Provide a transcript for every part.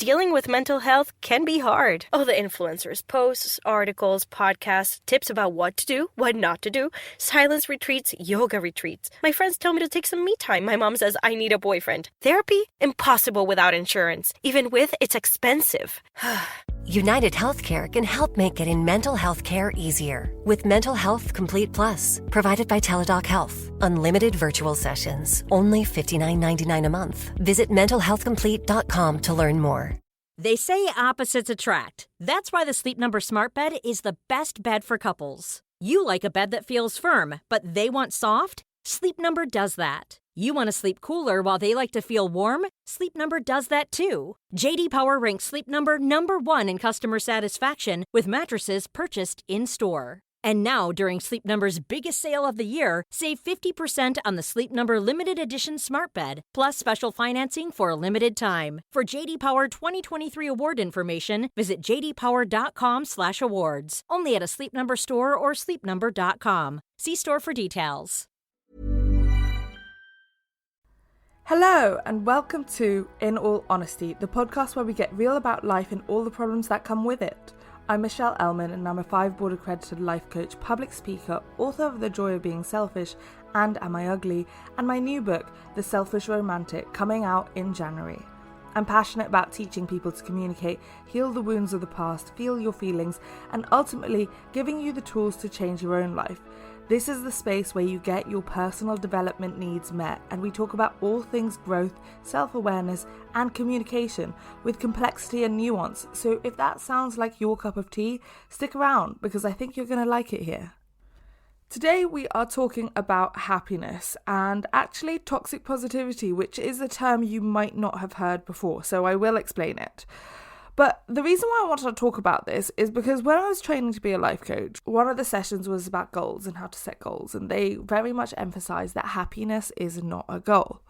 Dealing with mental health can be hard. All the influencers' posts, articles, podcasts, tips about what to do, what not to do, silence retreats, yoga retreats. My friends tell me to take some me time. My mom says I need a boyfriend. Therapy? Impossible without insurance. Even with, it's expensive. United Healthcare can help make getting mental health care easier. With Mental Health Complete Plus, provided by Teladoc Health. Unlimited virtual sessions, only $59.99 a month. Visit mentalhealthcomplete.com to learn more. They say opposites attract. That's why the Sleep Number Smart Bed is the best bed for couples. You like a bed that feels firm, but they want soft? Sleep Number does that. You want to sleep cooler while they like to feel warm? Sleep Number does that too. J.D. Power ranks Sleep Number number 1 in customer satisfaction with mattresses purchased in-store. And now, during Sleep Number's biggest sale of the year, save 50% on the Sleep Number Limited Edition Smart Bed, plus special financing for a limited time. For J.D. Power 2023 award information, visit jdpower.com/awards. Only at a Sleep Number store or sleepnumber.com. See store for details. Hello, and welcome to In All Honesty, the podcast where we get real about life and all the problems that come with it. I'm Michelle Ellman, and I'm a 5-board accredited life coach, public speaker, author of The Joy of Being Selfish and Am I Ugly, and my new book, The Selfish Romantic, coming out in January. I'm passionate about teaching people to communicate, heal the wounds of the past, feel your feelings, and ultimately giving you the tools to change your own life. This is the space where you get your personal development needs met, and we talk about all things growth, self-awareness, and communication with complexity and nuance. So if that sounds like your cup of tea, stick around because I think you're going to like it here. Today we are talking about happiness and actually toxic positivity, which is a term you might not have heard before, so I will explain it. But the reason why I wanted to talk about this is because when I was training to be a life coach, one of the sessions was about goals and how to set goals, and they very much emphasize that happiness is not a goal.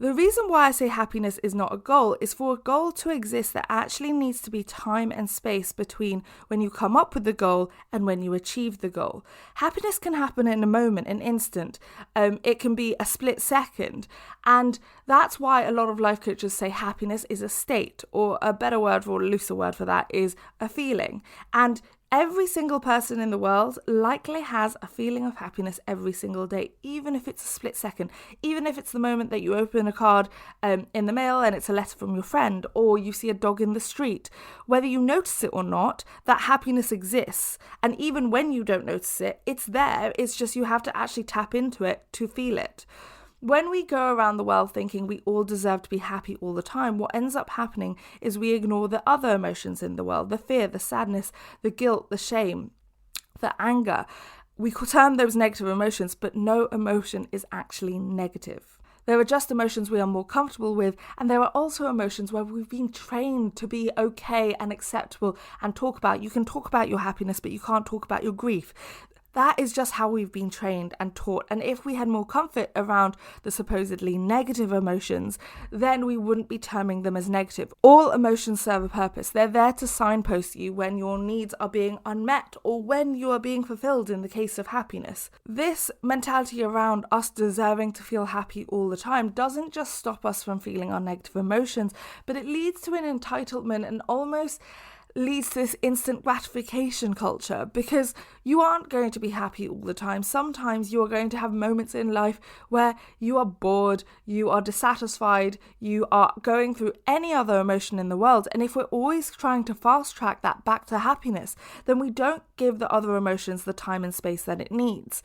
The reason why I say happiness is not a goal is for a goal to exist, there actually needs to be time and space between when you come up with the goal and when you achieve the goal. Happiness can happen in a moment, an instant. It can be a split second. And that's why a lot of life coaches say happiness is a state, or a better word or a looser word for that is a feeling. And every single person in the world likely has a feeling of happiness every single day, even if it's a split second, even if it's the moment that you open a card in the mail and it's a letter from your friend, or you see a dog in the street. Whether you notice it or not, that happiness exists. And even when you don't notice it, it's there. It's just you have to actually tap into it to feel it. When we go around the world thinking we all deserve to be happy all the time, what ends up happening is we ignore the other emotions in the world, the fear, the sadness, the guilt, the shame, the anger. We term those negative emotions, but no emotion is actually negative. There are just emotions we are more comfortable with, and there are also emotions where we've been trained to be okay and acceptable and talk about. You can talk about your happiness, but you can't talk about your grief. That is just how we've been trained and taught. And if we had more comfort around the supposedly negative emotions, then we wouldn't be terming them as negative. All emotions serve a purpose. They're there to signpost you when your needs are being unmet or when you are being fulfilled in the case of happiness. This mentality around us deserving to feel happy all the time doesn't just stop us from feeling our negative emotions, but it leads to an entitlement and almost leads to this instant gratification culture, because you aren't going to be happy all the time. Sometimes you are going to have moments in life where you are bored, you are dissatisfied, you are going through any other emotion in the world. And if we're always trying to fast track that back to happiness, then we don't give the other emotions the time and space that it needs.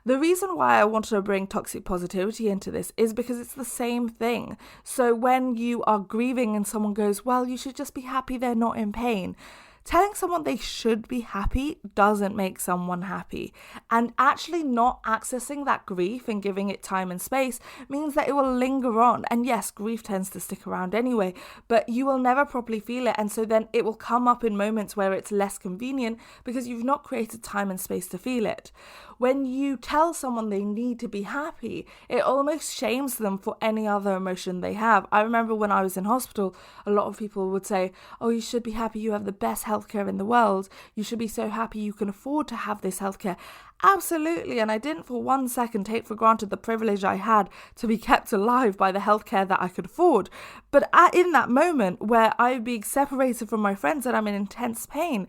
The reason why I wanted to bring toxic positivity into this is because it's the same thing. So when you are grieving and someone goes, well, you should just be happy they're not in pain. Telling someone they should be happy doesn't make someone happy. And actually not accessing that grief and giving it time and space means that it will linger on. And yes, grief tends to stick around anyway, but you will never properly feel it. And so then it will come up in moments where it's less convenient because you've not created time and space to feel it. When you tell someone they need to be happy, it almost shames them for any other emotion they have. I remember when I was in hospital, a lot of people would say, oh, you should be happy, you have the best healthcare in the world. You should be so happy you can afford to have this healthcare. Absolutely, and I didn't for 1 second take for granted the privilege I had to be kept alive by the healthcare that I could afford. But in that moment where I'm being separated from my friends and I'm in intense pain,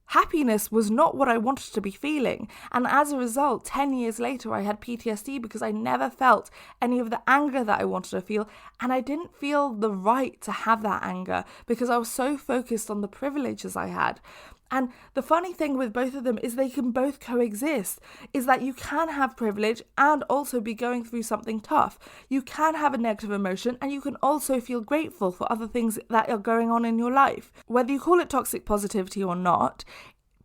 happiness was not what I wanted to be feeling. And as a result, 10 years later, I had PTSD because I never felt any of the anger that I wanted to feel. And I didn't feel the right to have that anger because I was so focused on the privileges I had. And the funny thing with both of them is they can both coexist, is that you can have privilege and also be going through something tough. You can have a negative emotion and you can also feel grateful for other things that are going on in your life. Whether you call it toxic positivity or not,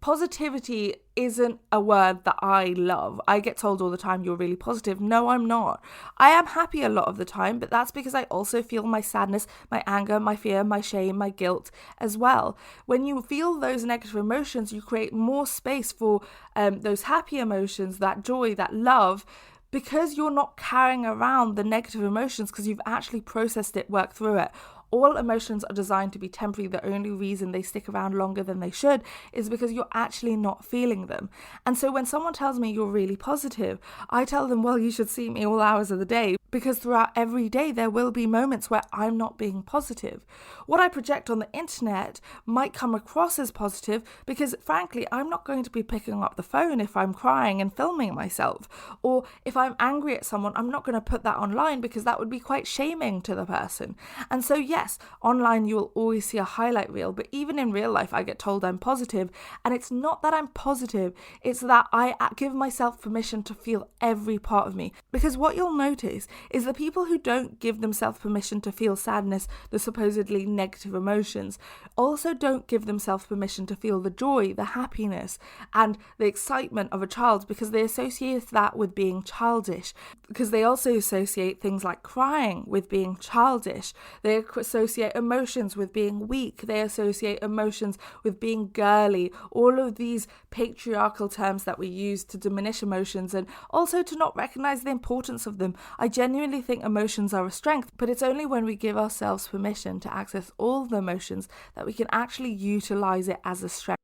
positivity isn't a word that I love. I get told all the time, you're really positive. No, I'm not. I am happy a lot of the time, but that's because I also feel my sadness, my anger, my fear, my shame, my guilt as well. When you feel those negative emotions, you create more space for those happy emotions, that joy, that love, because you're not carrying around the negative emotions because you've actually processed it, worked through it. All emotions are designed to be temporary. The only reason they stick around longer than they should is because you're actually not feeling them. And so when someone tells me you're really positive, I tell them, well, you should see me all hours of the day, because throughout every day there will be moments where I'm not being positive. What I project on the internet might come across as positive because, frankly, I'm not going to be picking up the phone if I'm crying and filming myself. Or if I'm angry at someone, I'm not going to put that online because that would be quite shaming to the person. And so, yes, online you will always see a highlight reel, but even in real life I get told I'm positive, and it's not that I'm positive, it's that I give myself permission to feel every part of me. Because what you'll notice is the people who don't give themselves permission to feel sadness, the supposedly negative emotions, also don't give themselves permission to feel the joy, the happiness, and the excitement of a child, because they associate that with being childish. Because they also associate things like crying with being childish. They associate emotions with being weak. They associate emotions with being girly. All of these patriarchal terms that we use to diminish emotions and also to not recognize the importance of them. I genuinely think emotions are a strength, but it's only when we give ourselves permission to access all the emotions that we can actually utilize it as a strength.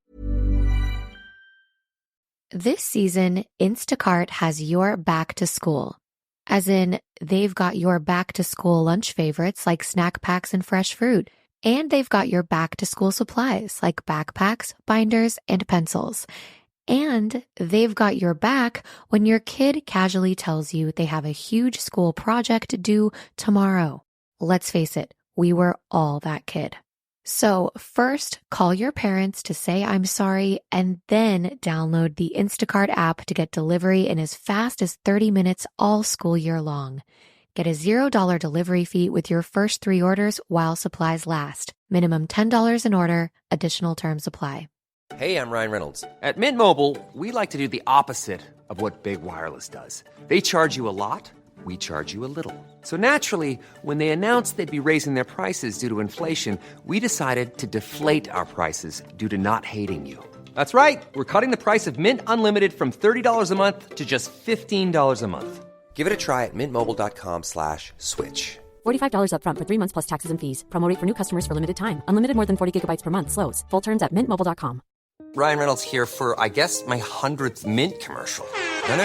This season, Instacart has your back to school. As in, they've got your back to school lunch favorites like snack packs and fresh fruit. And they've got your back to school supplies like backpacks, binders, and pencils. And they've got your back when your kid casually tells you they have a huge school project due tomorrow. Let's face it, we were all that kid. So first, call your parents to say I'm sorry, and then download the Instacart app to get delivery in as fast as 30 minutes all school year long. Get a $0 delivery fee with your first 3 orders while supplies last. Minimum $10 an order. Additional terms apply. Hey, I'm Ryan Reynolds. At Mint Mobile, we like to do the opposite of what Big Wireless does. They charge you a lot. We charge you a little. So naturally, when they announced they'd be raising their prices due to inflation, we decided to deflate our prices due to not hating you. That's right. We're cutting the price of Mint Unlimited from $30 a month to just $15 a month. Give it a try at mintmobile.com/switch. $45 up front for 3 months plus taxes and fees. Promo rate for new customers for limited time. Unlimited more than 40 gigabytes per month. Slows full terms at mintmobile.com. Ryan Reynolds here for, I guess, my 100th Mint commercial. No,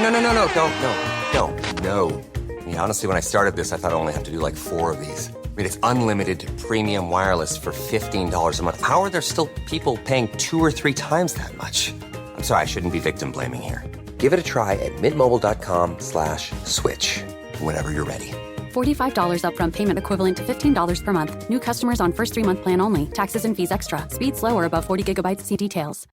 don't. No. I mean, honestly, when I started this, I thought I only have to do like 4 of these. I mean, it's unlimited premium wireless for $15 a month. How are there still people paying 2 or 3 times that much? I'm sorry, I shouldn't be victim blaming here. Give it a try at mintmobile.com/switch. Whenever you're ready. $45 up front payment equivalent to $15 per month. New customers on first 3-month plan only. Taxes and fees extra. Speed slower above 40 gigabytes. See details.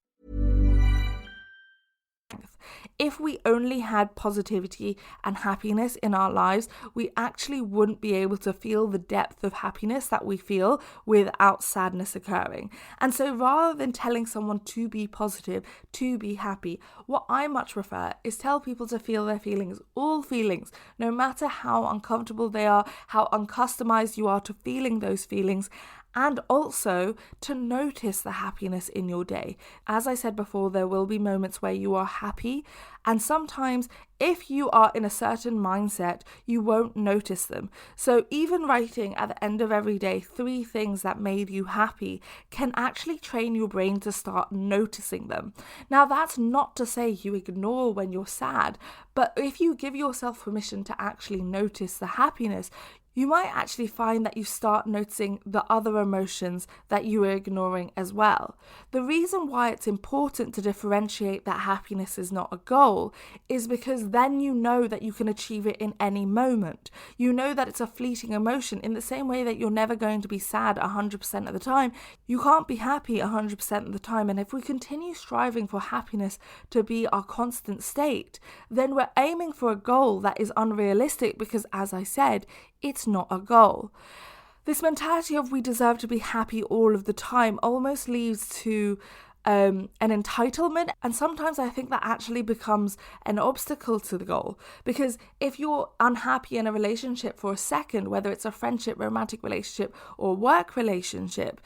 If we only had positivity and happiness in our lives, we actually wouldn't be able to feel the depth of happiness that we feel without sadness occurring. And so rather than telling someone to be positive, to be happy, what I much prefer is tell people to feel their feelings, all feelings, no matter how uncomfortable they are, how uncustomized you are to feeling those feelings, and also to notice the happiness in your day. As I said before, there will be moments where you are happy, and sometimes if you are in a certain mindset, you won't notice them. So even writing at the end of every day 3 things that made you happy can actually train your brain to start noticing them. Now, that's not to say you ignore when you're sad, but if you give yourself permission to actually notice the happiness, you might actually find that you start noticing the other emotions that you were ignoring as well. The reason why it's important to differentiate that happiness is not a goal is because then you know that you can achieve it in any moment. You know that it's a fleeting emotion in the same way that you're never going to be sad 100% of the time. You can't be happy 100% of the time. And if we continue striving for happiness to be our constant state, then we're aiming for a goal that is unrealistic because, as I said, it's not a goal. This mentality of we deserve to be happy all of the time almost leads to an entitlement, and sometimes I think that actually becomes an obstacle to the goal, because if you're unhappy in a relationship for a second, whether it's a friendship, romantic relationship or work relationship,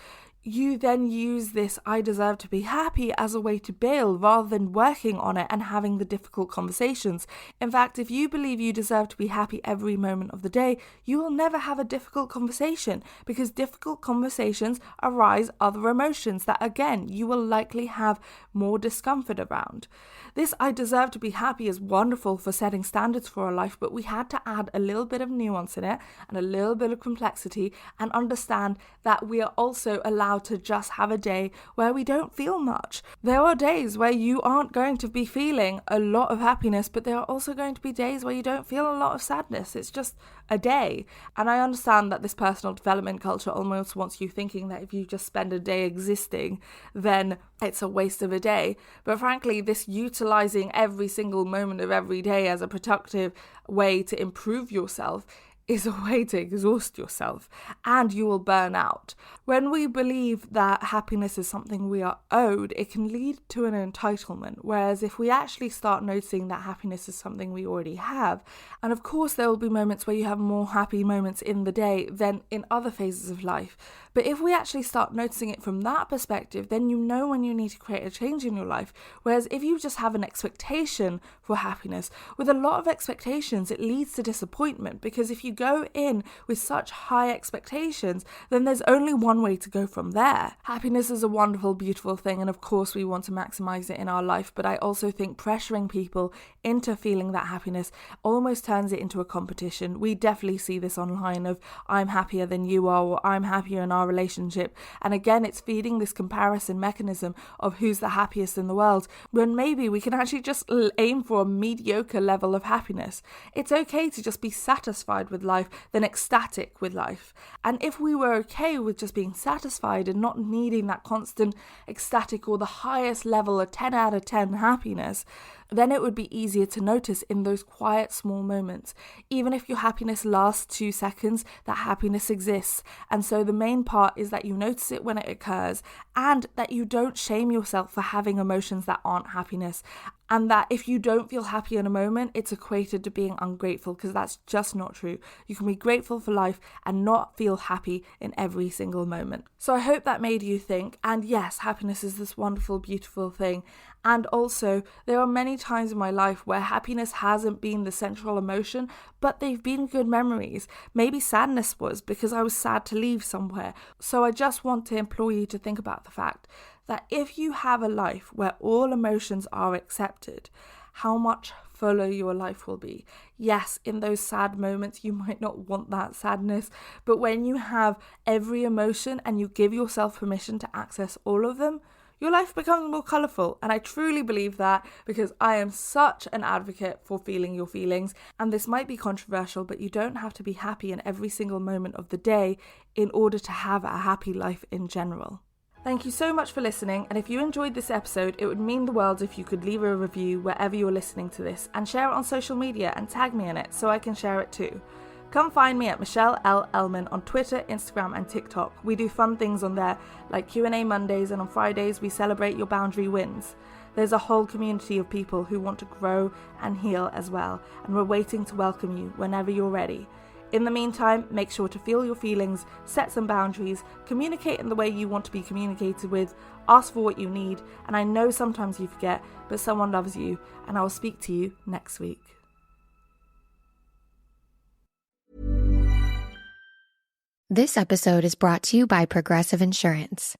you then use this I deserve to be happy as a way to bail rather than working on it and having the difficult conversations. In fact, if you believe you deserve to be happy every moment of the day, you will never have a difficult conversation, because difficult conversations arise other emotions that, again, you will likely have more discomfort around. This I deserve to be happy is wonderful for setting standards for our life, but we had to add a little bit of nuance in it and a little bit of complexity and understand that we are also allowed to just have a day where we don't feel much. There are days where you aren't going to be feeling a lot of happiness, but there are also going to be days where you don't feel a lot of sadness. It's just a day. And I understand that this personal development culture almost wants you thinking that if you just spend a day existing, then it's a waste of a day. But frankly, this utilizing every single moment of every day as a productive way to improve yourself is a way to exhaust yourself, and you will burn out. When we believe that happiness is something we are owed, it can lead to an entitlement, whereas if we actually start noticing that happiness is something we already have, and of course there will be moments where you have more happy moments in the day than in other phases of life, but if we actually start noticing it from that perspective, then you know when you need to create a change in your life. Whereas if you just have an expectation for happiness, with a lot of expectations, it leads to disappointment, because if you go in with such high expectations, then there's only one way to go from there. Happiness is a wonderful, beautiful thing, and of course we want to maximize it in our life, but I also think pressuring people into feeling that happiness almost turns it into a competition. We definitely see this online of I'm happier than you are, or I'm happier in our relationship, and again it's feeding this comparison mechanism of who's the happiest in the world, when maybe we can actually just aim for a mediocre level of happiness. It's okay to just be satisfied with life than ecstatic with life. And if we were okay with just being satisfied and not needing that constant ecstatic or the highest level of 10 out of 10 happiness, then it would be easier to notice in those quiet small moments. Even if your happiness lasts 2 seconds, that happiness exists. And so the main part is that you notice it when it occurs, and that you don't shame yourself for having emotions that aren't happiness. And that if you don't feel happy in a moment, it's equated to being ungrateful, because that's just not true. You can be grateful for life and not feel happy in every single moment. So I hope that made you think. And yes, happiness is this wonderful, beautiful thing. And also, there are many times in my life where happiness hasn't been the central emotion, but they've been good memories. Maybe sadness was because I was sad to leave somewhere. So I just want to implore you to think about the fact that if you have a life where all emotions are accepted, how much fuller your life will be. Yes, in those sad moments, you might not want that sadness, but when you have every emotion and you give yourself permission to access all of them, your life becomes more colourful. And I truly believe that, because I am such an advocate for feeling your feelings. And this might be controversial, but you don't have to be happy in every single moment of the day in order to have a happy life in general. Thank you so much for listening, and if you enjoyed this episode, it would mean the world if you could leave a review wherever you're listening to this, and share it on social media and tag me in it so I can share it too. Come find me at Michelle L. Ellman on Twitter, Instagram and TikTok. We do fun things on there like Q&A Mondays, and on Fridays we celebrate your boundary wins. There's a whole community of people who want to grow and heal as well, and we're waiting to welcome you whenever you're ready. In the meantime, make sure to feel your feelings, set some boundaries, communicate in the way you want to be communicated with, ask for what you need, and I know sometimes you forget, but someone loves you, and I will speak to you next week. This episode is brought to you by Progressive Insurance.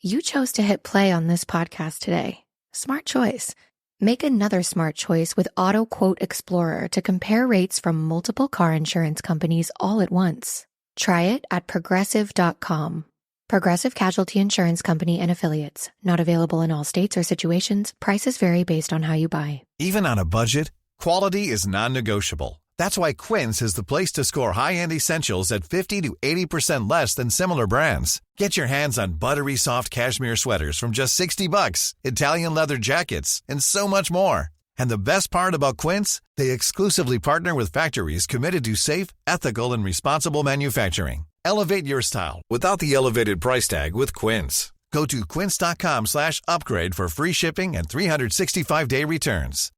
You chose to hit play on this podcast today. Smart choice. Make another smart choice with Auto Quote Explorer to compare rates from multiple car insurance companies all at once. Try it at Progressive.com. Progressive Casualty Insurance Company and Affiliates. Not available in all states or situations. Prices vary based on how you buy. Even on a budget, quality is non-negotiable. That's why Quince is the place to score high-end essentials at 50 to 80% less than similar brands. Get your hands on buttery soft cashmere sweaters from just $60, Italian leather jackets, and so much more. And the best part about Quince, they exclusively partner with factories committed to safe, ethical, and responsible manufacturing. Elevate your style without the elevated price tag with Quince. Go to quince.com/upgrade for free shipping and 365-day returns.